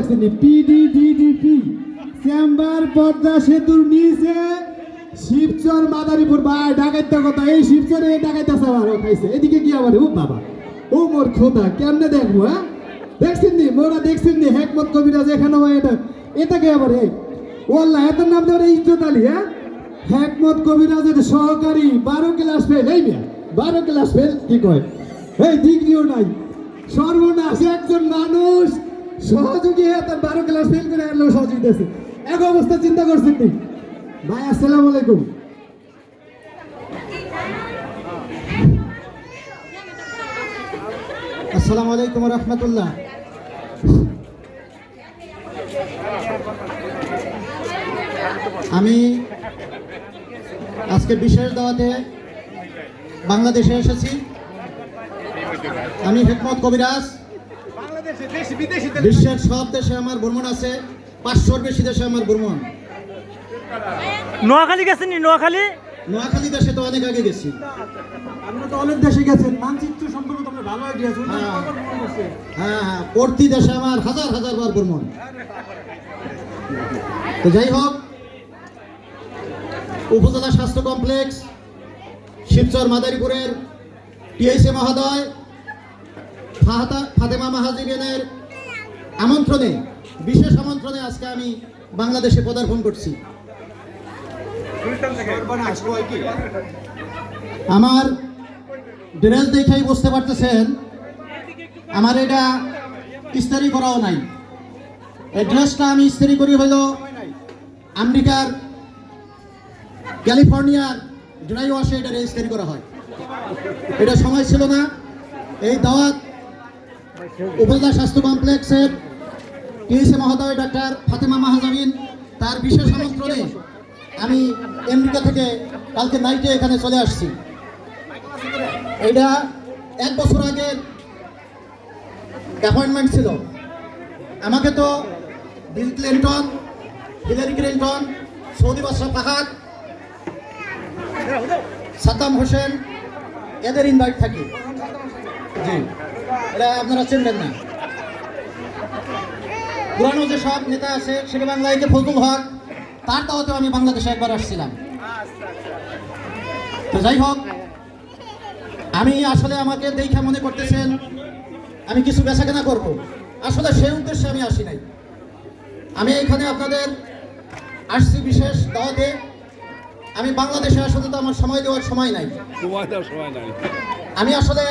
দেখছেন পিডিডিডিপি চেম্বার পদ্মা সেতুর নিচে শিবচর মাদারীপুর ভাই ডাকাইতে কথা এই শিবচরে এই ডাকাইতে সাবার খাইছে এদিকে কি আবার ও বাবা ও মোর খোদা কেমনে দেখবো হ্যাঁ দেখছেন নি মোরা দেখছেন নি হেকমত কবিরাজ এখানে এটা এটাকে আবার ওয়াল্লাহ এটার নাম দেওয়ার ইজ্জত আলী হ্যাঁ হেকমত কবিরাজের সহকারী 12 ক্লাস ফেল এই মেয়ে 12 ক্লাস ফেল কি কয় এই ডিগ্রিও নাই সর্বনাশ একজন মানুষ সহযোগী হয়ে তার 12 ক্লাস ফেল করে আনলেও সহযোগিতা আছে এক অবস্থা চিন্তা করছেন নি ভাই আসসালামু আলাইকুম আসসালামু আলাইকুম রহমতুল্লাহ আমি আজকে বিশেষ দাওয়াতে বাংলাদেশে এসেছি আমি হেকমত কবিরাজ বিশ্বের সব দেশে আমার ভ্রমণ আছে 500-র বেশি দেশে আমার ভ্রমণ নোয়াখালী গেছেন নি নোয়াখালী দেশে তো অনেক আগে গেছি আপনারা তো অনেক দেশে গেছেন মানচিত্র সম্পর্কে তো আপনার ভালো আইডিয়া আছে হ্যাঁ প্রতি দেশে আমার হাজার হাজার বার ভ্রমণ তো যাই হোক উপজেলা স্বাস্থ্য কমপ্লেক্স শিবচর মাদারীপুরের টিআইসি মহোদয় ফাতেমা মাহাজিরের আমন্ত্রণে বিশেষ আমন্ত্রণে আজকে আমি বাংলাদেশে পদার্পণ করছি আমার ড্রেস দেখেই বুঝতে পারতেছেন আমার এটা ইস্ত্রি করাও নাই এই ড্রেসটা আমি ইস্ত্রি করি হলো আমেরিকার ক্যালিফোর্নিয়ার ড্রাই ওয়াশে এটা ইস্ত্রি করা হয় এটা সময় ছিল না এই দাওয়াত উপজেলা স্বাস্থ্য কমপ্লেক্সের টিএসএ মহোদয় ডাক্তার ফাতেমা মাহাজামিন তার বিশেষ আমন্ত্রণে আমি আমেরিকা থেকে কালকে নাইটে এখানে চলে আসছি এটা 1 বছর আগের অ্যাপয়েন্টমেন্ট ছিল আমাকে তো Bill Clinton Hillary Clinton Saudi বাদশাহ ফাহাদ সাদ্দাম হোসেন এদের ইনভাইট থাকে জি এটা আপনারা চিনবেন না পুরানো যে সব নেতা আছে শেরে বাংলায় ফজলুল হক তার দাওয়াতেও আমি বাংলাদেশে একবার আসছিলাম তো যাই হোক আমি আসলে আমাকে দেখে মনে করতেছেন আমি কিছু বেচাকেনা করবো আসলে সেই উদ্দেশ্যে আমি আসি নাই আমি এখানে আপনাদের আসছি বিশেষ দাওয়াতে আমি বাংলাদেশে আসলে তো আমার সময় দেওয়ার সময় নাই আমি আসলে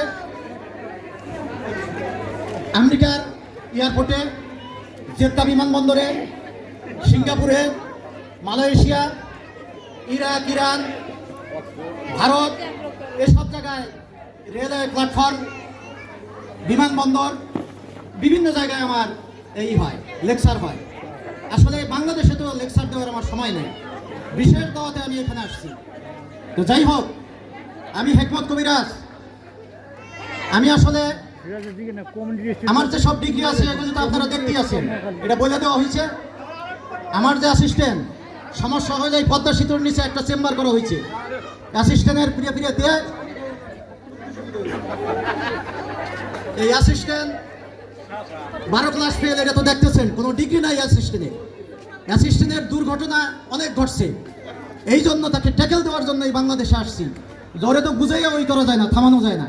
আমেরিকার এয়ারপোর্টে জেদ্দা বিমানবন্দরে সিঙ্গাপুরে মালয়েশিয়া ইরাক ইরান ভারত এসব জায়গায় রেলওয়ে প্ল্যাটফর্ম বিমানবন্দর বিভিন্ন জায়গায় আমার এই হয় লেকচার হয় আসলে বাংলাদেশে তো লেকচার দেওয়ার আমার সময় নেই বিশেষ দাওয়াতে আমি এখানে আসছি তো যাই হোক আমি হেকমত কবিরাজ আমি আসলে আমার যে সব ডিগ্রি আছে এগুলো তো আপনারা দেখতেই আছেন এটা বলে দেওয়া হয়েছে আমার যে অ্যাসিস্ট্যান্ট সমস্যা হলে এই পদ্মা সেতুর নিচে একটা চেম্বার করা হয়েছে অ্যাসিস্ট্যান্টের ফিরে ফিরে দিয়ে এই অ্যাসিস্ট্যান্ট 12 ক্লাস ফেল এটা তো দেখতেছেন কোনো ডিগ্রি নাই অ্যাসিস্ট্যান্টের দুর্ঘটনা অনেক ঘটছে এই জন্য তাকে ট্যাকেল দেওয়ার জন্য এই বাংলাদেশে আসছি জ্বরে তো বুঝাইয়া ওই করা যায় না থামানো যায় না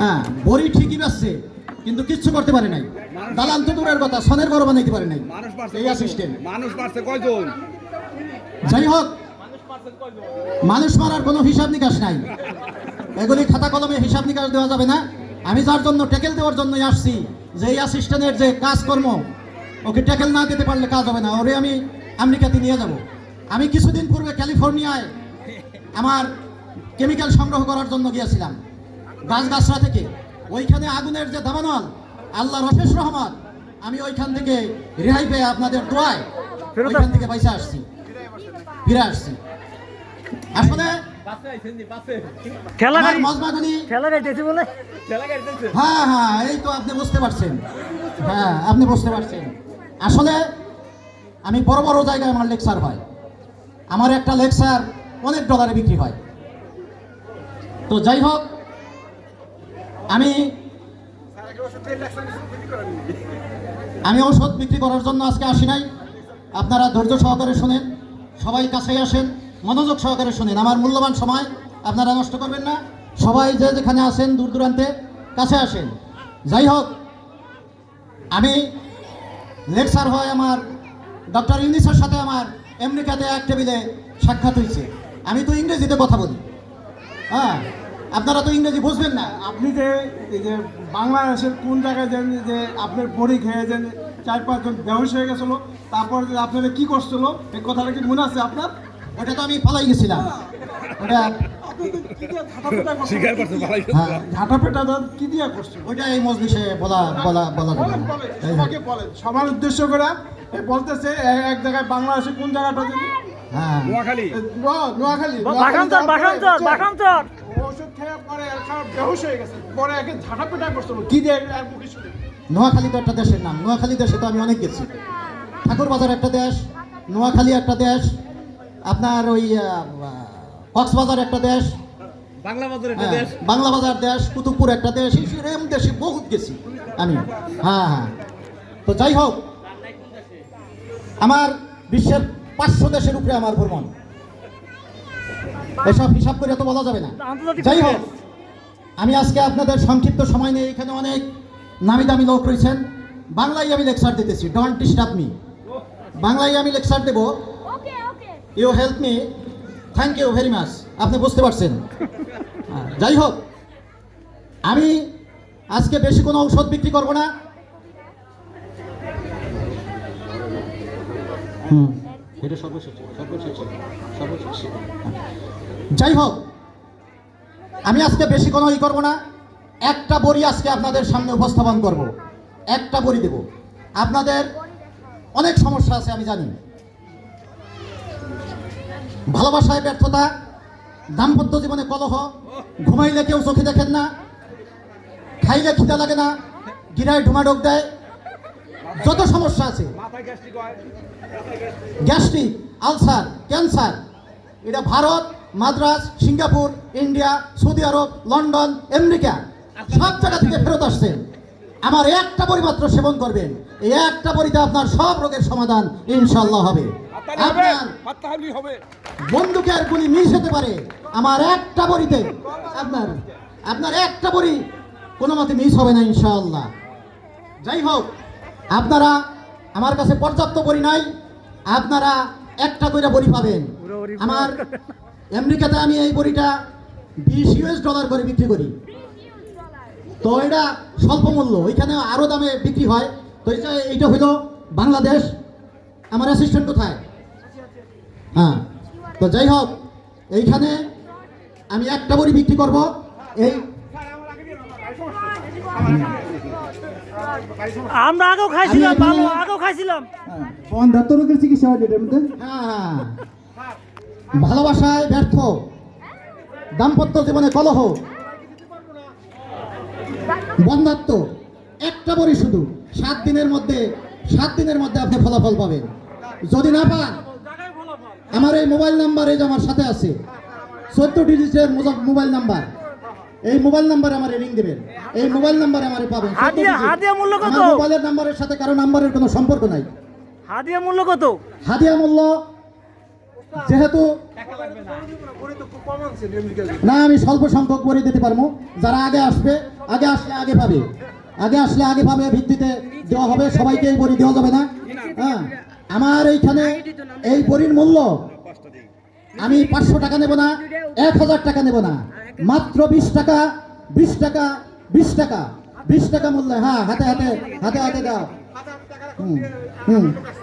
হ্যাঁ বড়ি ঠিকই পাচ্ছে কিন্তু কিচ্ছু করতে পারে নাই দালান তো দূরের কথা সনের ঘর বানাইতে পারে নাই এই অ্যাসিস্ট্যান্ট মানুষ মারছে কয়জন যাই হোক মানুষ মারার কোনো হিসাব নিকাশ নাই এগুলি খাতা কলমে হিসাব নিকাশ দেওয়া যাবে না আমি যার জন্য ট্যাকেল দেওয়ার জন্যই আসছি যে এই অ্যাসিস্ট্যান্টের যে কাজকর্ম ওকে ট্যাকেল না দিতে পারলে কাজ হবে না ওরে আমি আমেরিকাতে নিয়ে যাব আমি কিছুদিন পূর্বে ক্যালিফোর্নিয়ায় আমার কেমিক্যাল সংগ্রহ করার জন্য গিয়েছিলাম গাছগাছরা থেকে ওইখানে আগুনের যে দাবানল আল্লাহর অশেষ রহমত আমি ওইখান থেকে রেহাই পেয়ে আপনাদের দোয়ায় ওইখান থেকে পয়সা আসছি ফিরে আসছি আসলে হ্যাঁ হ্যাঁ এই তো আপনি বুঝতে পারছেন হ্যাঁ আপনি বুঝতে পারছেন আসলে আমি বড় বড় জায়গায় আমার লেকচার হয় আমার একটা লেকচার অনেক ডলারে বিক্রি হয় তো যাই হোক আমি আমি ঔষধ বিক্রি করার জন্য আজকে আসি নাই। আপনারা ধৈর্য সহকারে শুনেন, সবাই কাছেই আসেন, মনোযোগ সহকারে শুনেন। আমার মূল্যবান সময় আপনারা নষ্ট করবেন না। সবাই যে যেখানে আছেন দূর দূরান্তে কাছে আসেন। যাই হোক, আমি লেকচার হয় আমার ডক্টর ইউনিসের সাথে আমার আমেরিকাতে এক টেবিলে সাক্ষাৎ হয়েছে। আমি তো ইংরেজিতে কথা বলি, হ্যাঁ, আপনারা তো ইংরেজি বুঝবেন না। আপনি যে এই যে বাংলাদেশের কোন জায়গায় যেন যে আপনার বড়ি খেয়ে যেন 4-5 জন বেহুশ হয়ে গেছিল, তারপর যে আপনারা কি করছিল এই কথাটা কি মনে আছে আপনার? ওটা তো আমি পালাই গেছিলাম। ওটা স্বীকার করতে পারাই হ্যাঁ, ঝাঁটা পেটা কি দিয়া করছিল? ওইটা এই মজলিসে বলা বলা বলা যাবে বলেন, না। বলেন, এই সবাইকে বলেন, সবার উদ্দেশ্য করে বলতেছে এক জায়গায় বাংলাদেশে কোন জায়গাটা জানি হ্যাঁ, নোয়াখালী নোয়াখালী বাগানচর ওষুধ খেয়ে পরে বেহুশ হয়ে গেছে, পরে একে ঝাঁটা পেটা করছিল কি দিয়ে আর মুখে শুনে। নোয়াখালী তো একটা দেশের নাম। নোয়াখালী দেশে তো আমি অনেক গেছি। ঠাকুরবাজার একটা দেশ, নোয়াখালী একটা দেশ, আপনার ওই কক্সবাজার একটা দেশ, বাংলা বাজার হ্যাঁ, বাংলা বাজার দেশ, কুতুবপুর একটা দেশ, এরকম দেশে বহুত গেছি আমি। হ্যাঁ হ্যাঁ, তো যাই হোক, আমার বিশ্বের 500 দেশের উপরে আমার ভ্রমণ। এসব হিসাব করে তো বলা যাবে না। যাই হোক, আমি আজকে আপনাদের সংক্ষিপ্ত সময় নিয়ে এখানে অনেক নামি দামি লোক রয়েছেন। বাংলায় আমি লেকচার দিতেছি, ডোন্ট ডিস্টার্ব মি। বাংলায় আমি লেকচার দেব, you help me, thank you very much. আপনি বুঝতে পারছেন। যাই হোক, আমি আজকে বেশি কোনো ঔষধ বিক্রি করব না। এটা সর্বশেষ। যাই হোক, আমি আজকে বেশি কোনো ই করবো না। একটা বড়ি আজকে আপনাদের সামনে উপস্থাপন করব। একটা বড়ি দেব। আপনাদের অনেক সমস্যা আছে আমি জানি। ভালোবাসায় ব্যর্থতা, দাম্পত্য জীবনে কলহ, ঘুমাইলে কেউ চোখে দেখেন না, খাইলে খিদা লাগে না, গিরায় ঢুমাডোক দেয়, যত সমস্যা আছে, গ্যাস্ট্রিক, আলসার, ক্যান্সার, এটা Bharat, Madras, Singapore, India, Saudi Arab, London, America সব জায়গা থেকে ফেরত আসছেন। আমার একটা বড়ি মাত্র সেবন করবেন, এই একটা বড়িতে আপনার সব রোগের সমাধান ইনশাল্লাহ হবে। আপনার বন্দুকের গুলি মিস হতে পারে, আমার একটা বড়িতে আপনার একটা বড়ি কোনো মতে মিস হবে না ইনশাআল্লাহ। যাই হোক, আপনারা আমার কাছে পর্যাপ্ত বড়ি নাই, আপনারা একটা করে বড়ি পাবেন। আমার আমেরিকাতে আমি এই বড়িটা $20 করে বিক্রি করি, তো এটা স্বল্প মূল্য, ওইখানে আরও দামে বিক্রি হয়। তো এইটা হইল বাংলাদেশ। আমার অ্যাসিস্ট্যান্ট কোথায়? হ্যাঁ, তো যাই হোক, এইখানে আমি একটা বড়ি বিক্রি করব। এই আমরা আগেও খাইছিলাম, ভালো আগেও খাইছিলাম। বন্ধাত্ম রোগের চিকিৎসা হয় এটার মধ্যে। হ্যাঁ, ভালোবাসায় ব্যর্থ, দাম্পত্য জীবনে কলহ, বন্ধাত্ম, একটা বড়ি শুধু 7 দিনের মধ্যে আপনি ফলাফল পাবেন। যদি না পান, আমার এই মোবাইল নাম্বার এই যে আমার সাথে আছে, 14 ডিজিটের মোবাইল নাম্বার, এই মোবাইল নাম্বারে আমার রিং দেবেন, এই মোবাইল নাম্বারে আমারে পাবেন। 14 digit। হাদিয়া মূল্য কত? আমার মোবাইলের নাম্বারের সাথে কারো নাম্বারের কোনো সম্পর্ক নাই। হাদিয়া মূল্য কত? হাদিয়া মূল্য যেহেতু না, আমি স্বল্প সংখ্যক বড়ি দিতে পারবো। যারা আগে আসলে আগে পাবে ভিত্তিতে দেওয়া হবে, সবাইকে এই বড়ি দেওয়া যাবে না। হ্যাঁ, আমার এইখানে এই বড়ির মূল্য আমি 500 টাকা নেব না, 1000 টাকা নেব না, মাত্র 20 টাকা, 20 টাকা, 20 টাকা, 20 টাকা মূল্য। হ্যাঁ, হাতে দাও।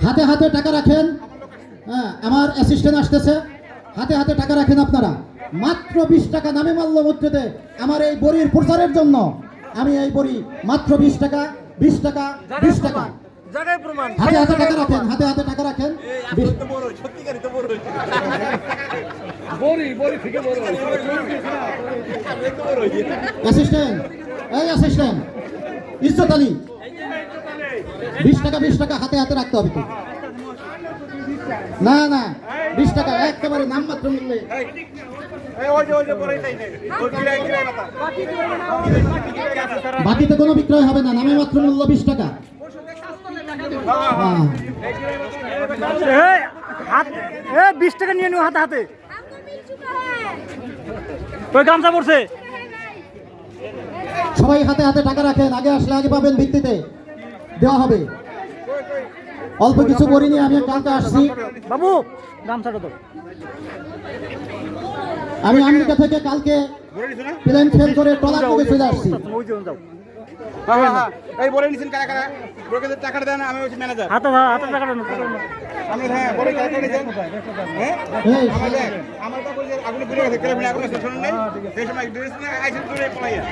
হাতে টাকা রাখেন। হ্যাঁ, আমার অ্যাসিস্ট্যান্ট আসতেছে, হাতে টাকা রাখেন আপনারা। মাত্র 20 টাকা নামে মাল্য মুদ্রাতে আমার এই বড়ির প্রচারের জন্য আমি এই বড়ি মাত্র 20 টাকা, 20 টাকা, 20 টাকা। জায়গায় প্রমাণ। হাতে টাকা রাখেন, হাতে টাকা রাখেন। অ্যাসিস্ট্যান্ট ইজ্জত আলী, 20 টাকা হাতে রাখতে হবে তো। না 20 টাকা একেবারে নামমাত্র মূল্যে। বাকিতে কোনো বিক্রয় হবে না, নামে মাত্র মূল্য 20 টাকা। হ্যাঁ। 20 টাকা নিয়ে নিও হাতে হাতে। ওই গামছা পড়ছে। সবাই হাতে হাতে টাকা রাখেন, আগে আসলে আগে পাবেন, ভিত্তিতে দেওয়া হবে। অল্প কিছু করিনি, আমি কালকে আসছি। বাবু গামছাটা তো। আমি আমেরিকা থেকে কালকে প্লেন ফেল করে ট্রলার করে চলে আসছি। ওই যে যাও। এই বলে নিছেন কারা কারা ব্রোকারদের টাকাটা দেন, আমি হচ্ছে ম্যানেজার। হাতে হাতে টাকাটা নাও। আমি হ্যাঁ বলে কারা কারা নিছেন হ্যাঁ এই, আমার তো কই যে আগুনে পুড়ে গেছে কেন আগুনে শুনুন নাই সেই সময় ড্রেস নিয়ে আইছেন দূরে পলাইয়া